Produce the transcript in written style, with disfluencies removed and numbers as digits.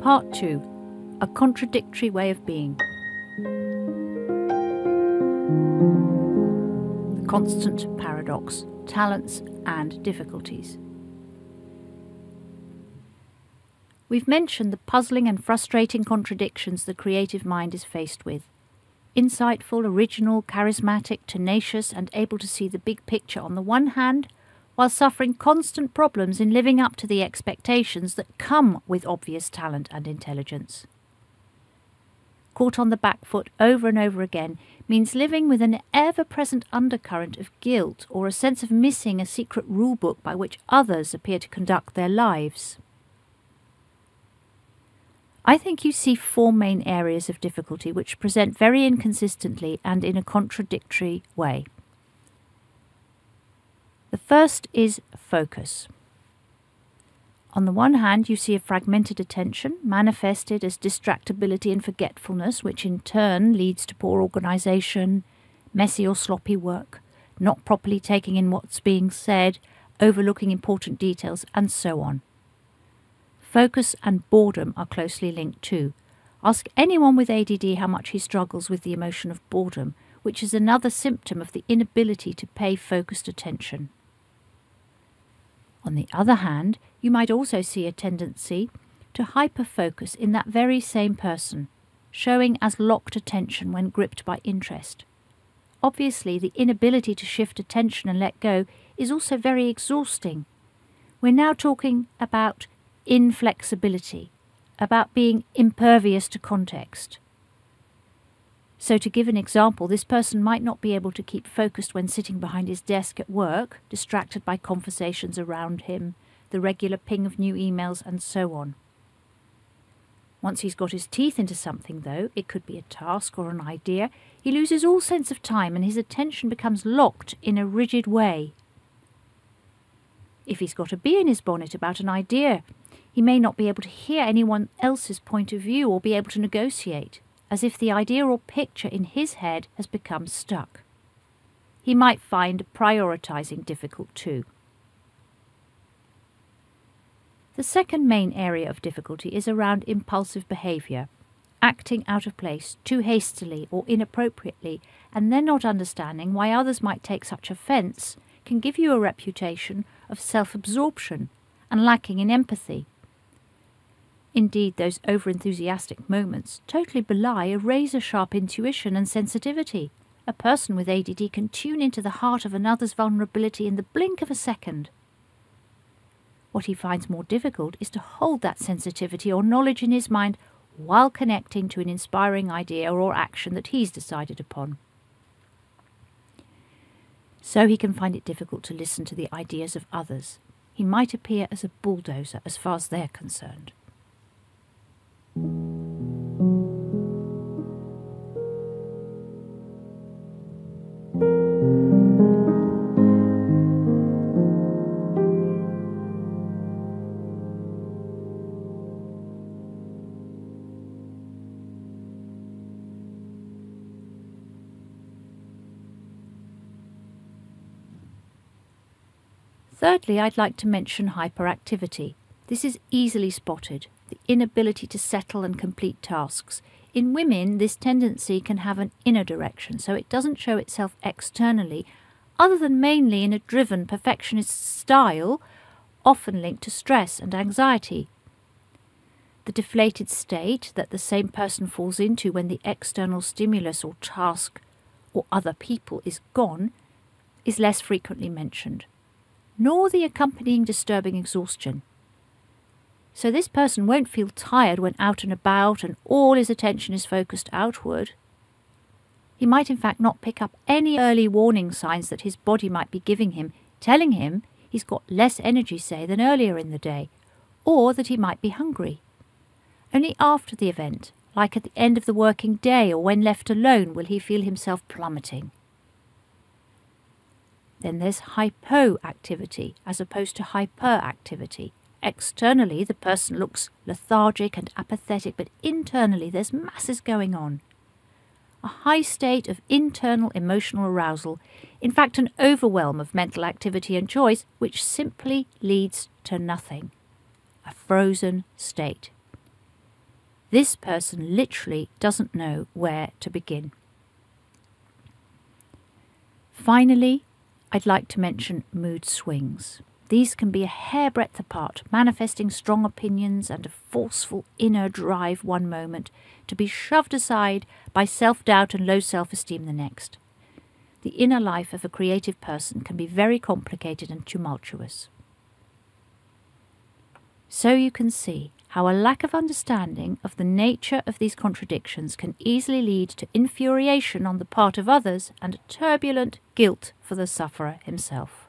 Part 2. A contradictory way of being. The constant paradox, talents and difficulties. We've mentioned the puzzling and frustrating contradictions the creative mind is faced with. Insightful, original, charismatic, tenacious, and able to see the big picture on the one hand, while suffering constant problems in living up to the expectations that come with obvious talent and intelligence. Caught on the back foot over and over again means living with an ever-present undercurrent of guilt or a sense of missing a secret rule-book by which others appear to conduct their lives. I think you see four main areas of difficulty which present very inconsistently and in a contradictory way. The first is focus. On the one hand, you see a fragmented attention, manifested as distractibility and forgetfulness, which in turn leads to poor organisation, messy or sloppy work, not properly taking in what's being said, overlooking important details, and so on. Focus and boredom are closely linked too. Ask anyone with ADD how much he struggles with the emotion of boredom, which is another symptom of the inability to pay focused attention. On the other hand, you might also see a tendency to hyperfocus in that very same person, showing as locked attention when gripped by interest. Obviously, the inability to shift attention and let go is also very exhausting. We're now talking about inflexibility, about being impervious to context. So to give an example, this person might not be able to keep focused when sitting behind his desk at work, distracted by conversations around him, the regular ping of new emails, and so on. Once he's got his teeth into something, though, it could be a task or an idea, he loses all sense of time and his attention becomes locked in a rigid way. If he's got a bee in his bonnet about an idea, he may not be able to hear anyone else's point of view or be able to negotiate, as if the idea or picture in his head has become stuck. He might find prioritising difficult too. The second main area of difficulty is around impulsive behaviour, acting out of place, too hastily or inappropriately, and then not understanding why others might take such offence can give you a reputation of self-absorption and lacking in empathy. Indeed, those over-enthusiastic moments totally belie a razor-sharp intuition and sensitivity. A person with ADD can tune into the heart of another's vulnerability in the blink of a second. What he finds more difficult is to hold that sensitivity or knowledge in his mind while connecting to an inspiring idea or action that he's decided upon. So he can find it difficult to listen to the ideas of others. He might appear as a bulldozer as far as they're concerned. Thirdly, I'd like to mention hyperactivity. This is easily spotted, the inability to settle and complete tasks. In women, this tendency can have an inner direction, so it doesn't show itself externally, other than mainly in a driven, perfectionist style, often linked to stress and anxiety. The deflated state that the same person falls into when the external stimulus or task or other people is gone is less frequently mentioned, nor the accompanying disturbing exhaustion. So this person won't feel tired when out and about and all his attention is focused outward. He might in fact not pick up any early warning signs that his body might be giving him, telling him he's got less energy, say, than earlier in the day, or that he might be hungry. Only after the event, like at the end of the working day or when left alone, will he feel himself plummeting. Then there's hypoactivity as opposed to hyperactivity. Externally, the person looks lethargic and apathetic, but internally there's masses going on. A high state of internal emotional arousal, in fact an overwhelm of mental activity and choice, which simply leads to nothing. A frozen state. This person literally doesn't know where to begin. Finally, I'd like to mention mood swings. These can be a hairbreadth apart, manifesting strong opinions and a forceful inner drive one moment, to be shoved aside by self-doubt and low self-esteem the next. The inner life of a creative person can be very complicated and tumultuous. So you can see how a lack of understanding of the nature of these contradictions can easily lead to infuriation on the part of others and a turbulent guilt for the sufferer himself.